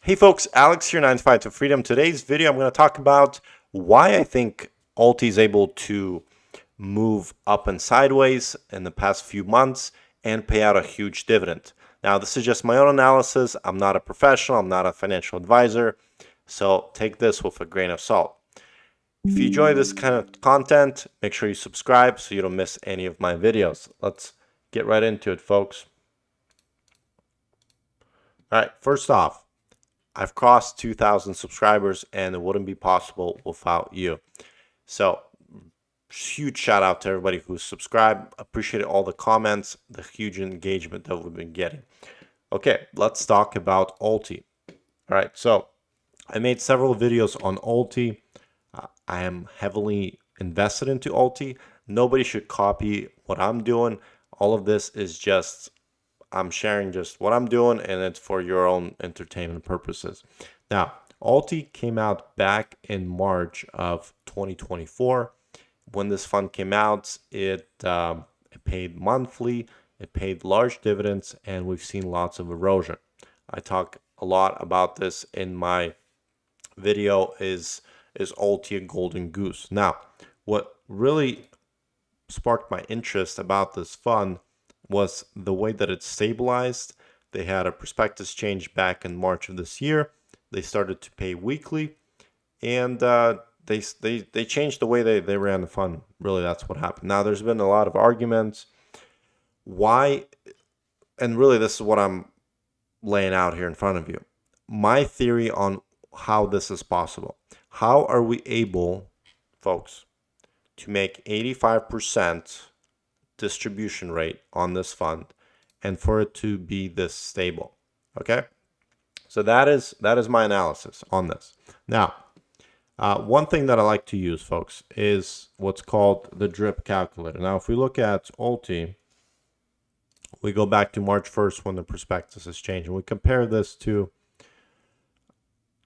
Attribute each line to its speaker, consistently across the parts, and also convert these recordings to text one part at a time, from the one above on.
Speaker 1: Hey folks, Alex here, 95 to Freedom. Today's video, I'm going to talk about why I think Ulti is able to move up and sideways in the past few months and pay out a huge dividend. Now, this is just my own analysis. I'm not a professional. I'm not a financial advisor. So take this with a grain of salt. If you enjoy this kind of content, make sure you subscribe so you don't miss any of my videos. Let's get right into it, folks. All right, first off, I've crossed 2,000 subscribers and it wouldn't be possible without you. So huge shout out to everybody who's subscribed. Appreciate all the comments, the huge engagement that we've been getting. Okay, let's talk about Ulti. All right, so I made several videos on Ulti. I am heavily invested into Ulti. Nobody should copy what I'm doing. All of this is just I'm sharing just what I'm doing, and it's for your own entertainment purposes. Now, Ulti came out back in March of 2024. When this fund came out, it paid monthly, it paid large dividends, and we've seen lots of erosion. I talk a lot about this in my video, is Ulti a golden goose? Now, what really sparked my interest about this fund was the way that it stabilized. They had a prospectus change back in March of this year. They started to pay weekly, and they changed the way they ran the fund. Really, that's what happened. Now, there's been a lot of arguments. Why? And really, this is what I'm laying out here in front of you. My theory on how this is possible. How are we able, folks, to make 85% distribution rate on this fund and for it to be this stable? Okay, so that is my analysis on this. Now, one thing that I like to use, folks, is what's called the drip calculator. Now, if we look at Ulti, we go back to March 1st when the prospectus is changed, and we compare this to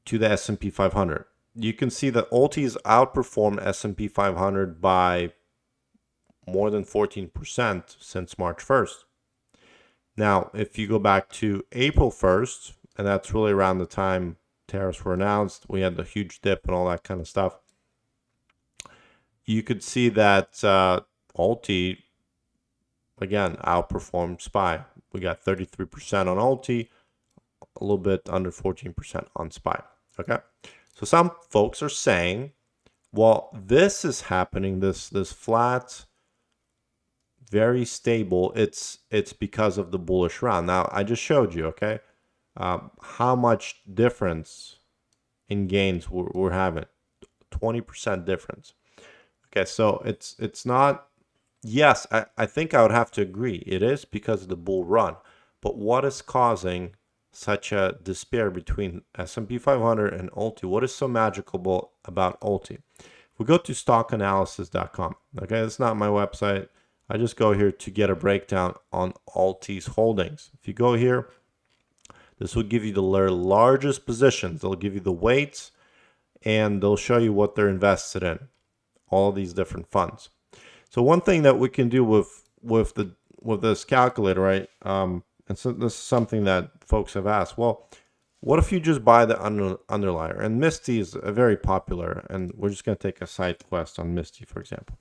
Speaker 1: the S&P 500. You can see that Ulti has outperformed S&P 500 by more than 14% since March 1st. Now, if you go back to April 1st, and that's really around the time tariffs were announced, we had the huge dip and all that kind of stuff, you could see that Ulti, again, outperformed SPY. We got 33% on Ulti, a little bit under 14% on SPY. Okay, so some folks are saying, well, this is happening, this flat, very stable, it's because of the bullish round. Now, I just showed you, okay, how much difference in gains we're having. 20% difference. Okay, so it's not, yes, I think I would have to agree, it is because of the bull run, but what is causing such a despair between S&P 500 and Ulti? What is so magical about Ulti? If we go to stockanalysis.com, okay, it's not my website. I just go here to get a breakdown on Ulti's holdings. If you go here, this will give you the largest positions. They'll give you the weights, and they'll show you what they're invested in, all of these different funds. So one thing that we can do with this calculator, right? And so this is something that folks have asked. Well, what if you just buy the underlier? And Misty is a very popular, and we're just going to take a side quest on Misty, for example.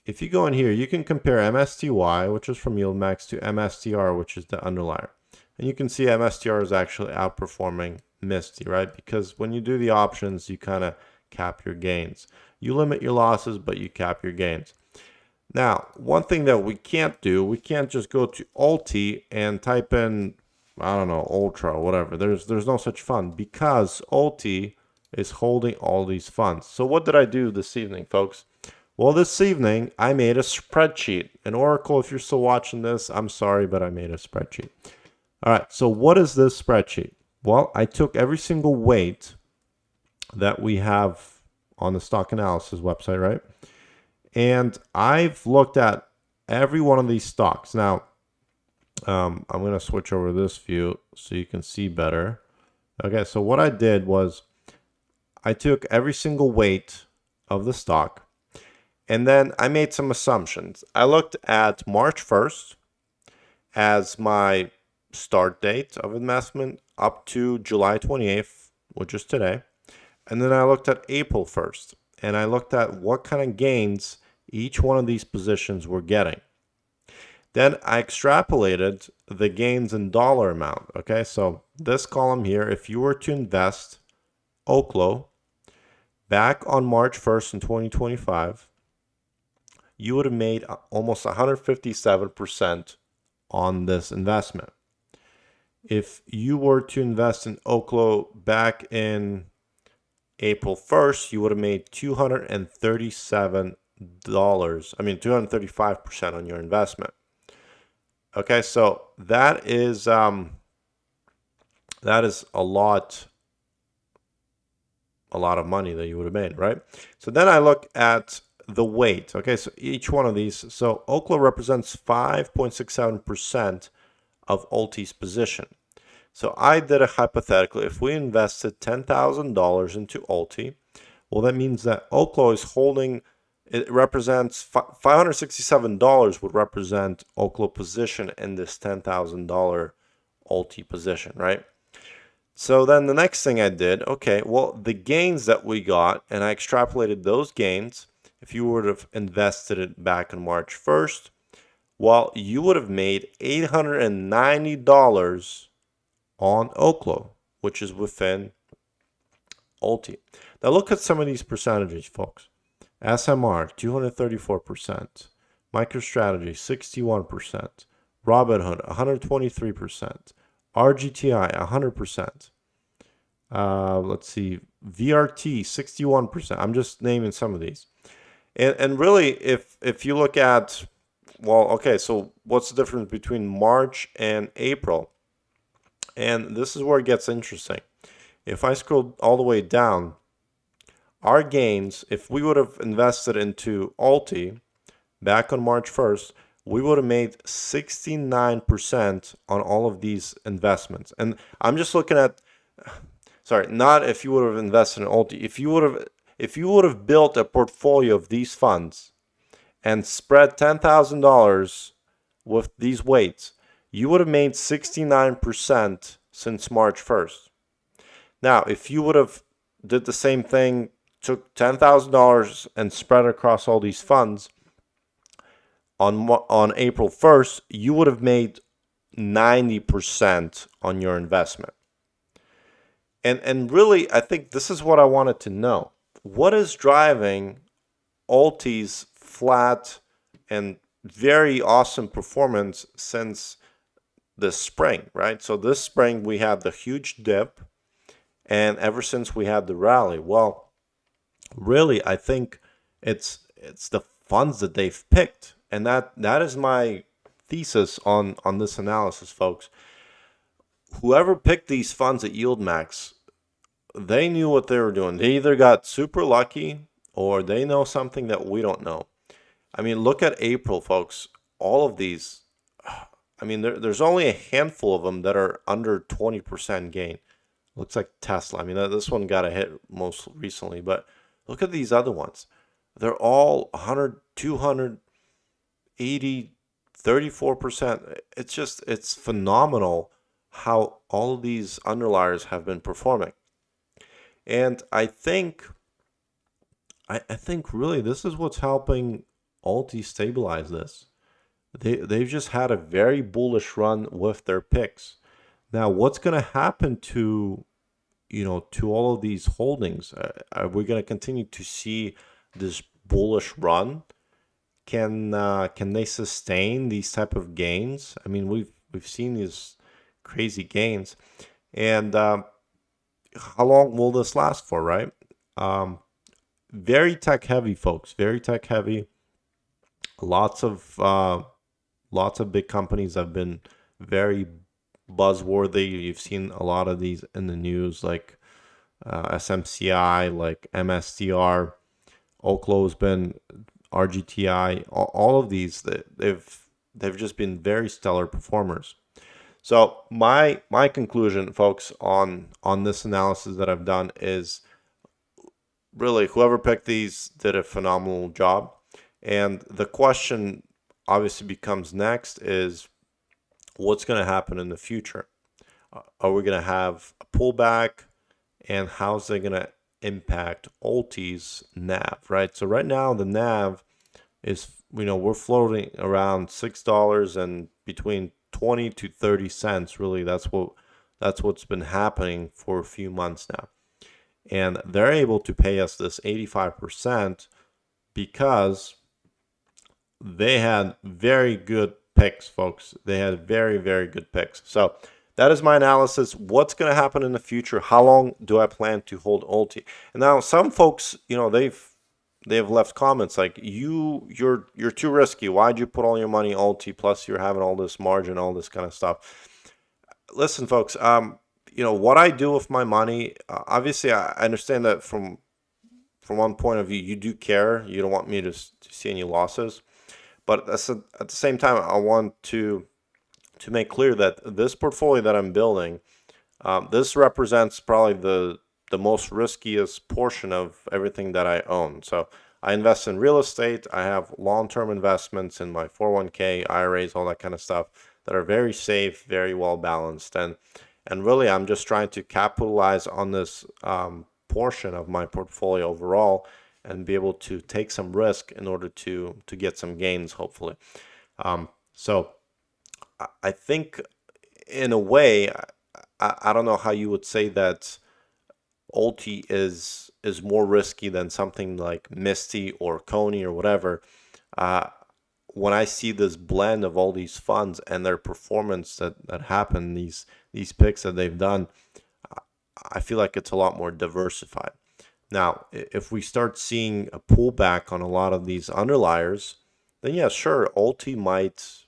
Speaker 1: If you go in here, you can compare MSTY, which is from YieldMax, to MSTR, which is the underlier. And you can see MSTR is actually outperforming Misty, right? Because when you do the options, you kind of cap your gains. You limit your losses, but you cap your gains. Now, one thing that we can't do, we can't just go to Ulti and type in, I don't know, Ultra or whatever. There's no such fund because Ulti is holding all these funds. So what did I do this evening, folks? Well, this evening, I made a spreadsheet. And Oracle, if you're still watching this, I'm sorry, but I made a spreadsheet. All right, so what is this spreadsheet? Well, I took every single weight that we have on the stock analysis website, right? And I've looked at every one of these stocks. Now, I'm going to switch over to this view so you can see better. Okay, so what I did was I took every single weight of the stock, and then I made some assumptions. I looked at March 1st as my start date of investment. up to July 28th, which is today. And then I looked at April 1st, and I looked at what kind of gains each one of these positions were getting. Then I extrapolated the gains in dollar amount. Okay, so this column here, if you were to invest Oklo back on March 1st in 2025, you would have made almost 157% on this investment. If you were to invest in Oklo back in April 1st, you would have made $237. 235% on your investment. Okay, so that is a lot of money that you would have made, right? So then I look at the weight. Okay, so each one of these. So Oklo represents 5.67% of Ulti's position. So I did a hypothetical. If we invested $10,000 into Ulti, well, that means that Oklo is holding, it represents $567 would represent Oklo position in this $10,000 Ulti position, right? So then the next thing I did, okay, well, the gains that we got, and I extrapolated those gains. If you would have invested it back on March 1st, well, you would have made $890 on Oklo, which is within Ulti. Now look at some of these percentages, folks. SMR, 234%. MicroStrategy, 61%. Robinhood, 123%. RGTI, 100%. Let's see, VRT, 61%. I'm just naming some of these. And really, if you look at, well, okay, so what's the difference between March and April? And this is where it gets interesting. If I scroll all the way down, our gains, if we would have invested into Ulti back on March 1st, we would have made 69% on all of these investments. And I'm just looking at, sorry, not if you would have invested in Ulti. If you would have built a portfolio of these funds and spread $10,000 with these weights, you would have made 69% since March 1st. Now, if you would have did the same thing, took $10,000 and spread across all these funds on April 1st, you would have made 90% on your investment. And really, I think this is what I wanted to know. What is driving Ulti's flat and very awesome performance since this spring, right? So this spring we had the huge dip, and ever since we had the rally, well, really, I think it's the funds that they've picked, and that is my thesis on this analysis, folks. Whoever picked these funds at Yield Max, they knew what they were doing. They either got super lucky or they know something that we don't know. I mean, look at April, folks. All of these, I mean, there's only a handful of them that are under 20% gain. Looks like Tesla. I mean, this one got a hit most recently, but look at these other ones. They're all 100, 200, 80, 34%. It's phenomenal how all of these underliers have been performing. And I think really this is what's helping Ulti stabilize this. They've just had a very bullish run with their picks. Now, what's going to happen to all of these holdings? Are we going to continue to see this bullish run? Can they sustain these type of gains? I mean, we've seen these crazy gains, and how long will this last for, right? Very tech heavy, folks. Very tech heavy. Lots of big companies have been very buzzworthy. You've seen a lot of these in the news, like SMCI, like MSTR, Oklo's been RGTI. All of these, they've just been very stellar performers. So my conclusion, folks, on this analysis that I've done is really whoever picked these did a phenomenal job. And the question obviously becomes next is what's going to happen in the future? Are we going to have a pullback? And how's that going to impact Ulti's NAV, right? So right now the NAV is, we're floating around $6 and between 20 to 30 cents. Really, that's what's been happening for a few months now. And they're able to pay us this 85% because they had very good picks, folks. They had very, very good picks. So that is my analysis. What's going to happen in the future? How long do I plan to hold Ulti? And now some folks, they've left comments like you're too risky. Why'd you put all your money Ulti? Plus you're having all this margin, all this kind of stuff. Listen, folks. What I do with my money. Obviously, I understand that from one point of view, you do care. You don't want me to see any losses. But at the same time, I want to make clear that this portfolio that I'm building, this represents probably the most riskiest portion of everything that I own. So I invest in real estate. I have long-term investments in my 401k, IRAs, all that kind of stuff that are very safe, very well balanced, and really I'm just trying to capitalize on this portion of my portfolio overall and be able to take some risk in order to get some gains, hopefully. So I think in a way, I don't know how you would say that Ulti is more risky than something like Misty or Coney or whatever. Uh, when I see this blend of all these funds and their performance that happen, these picks that they've done, I feel like it's a lot more diversified. Now, if we start seeing a pullback on a lot of these underliers, then yeah, sure, Ulti might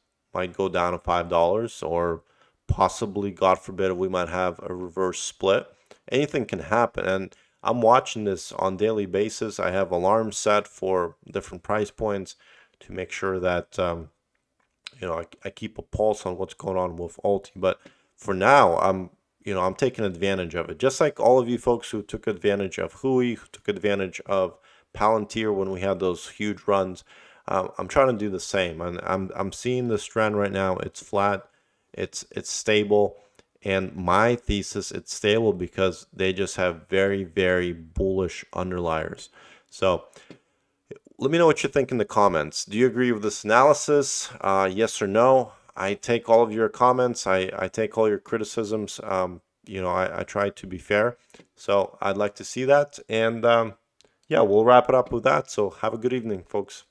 Speaker 1: go down to $5, or possibly, God forbid, we might have a reverse split. Anything can happen, and I'm watching this on daily basis. I have alarms set for different price points to make sure that I keep a pulse on what's going on with Ulti. But for now, I'm taking advantage of it. Just like all of you folks who took advantage of Hui, who took advantage of Palantir when we had those huge runs. I'm trying to do the same. And I'm seeing this trend right now. It's flat, it's stable. And my thesis, it's stable because they just have very, very bullish underliers. So let me know what you think in the comments. Do you agree with this analysis? Yes or no? I take all of your comments. I take all your criticisms. I try to be fair. So I'd like to see that. And yeah, we'll wrap it up with that. So have a good evening, folks.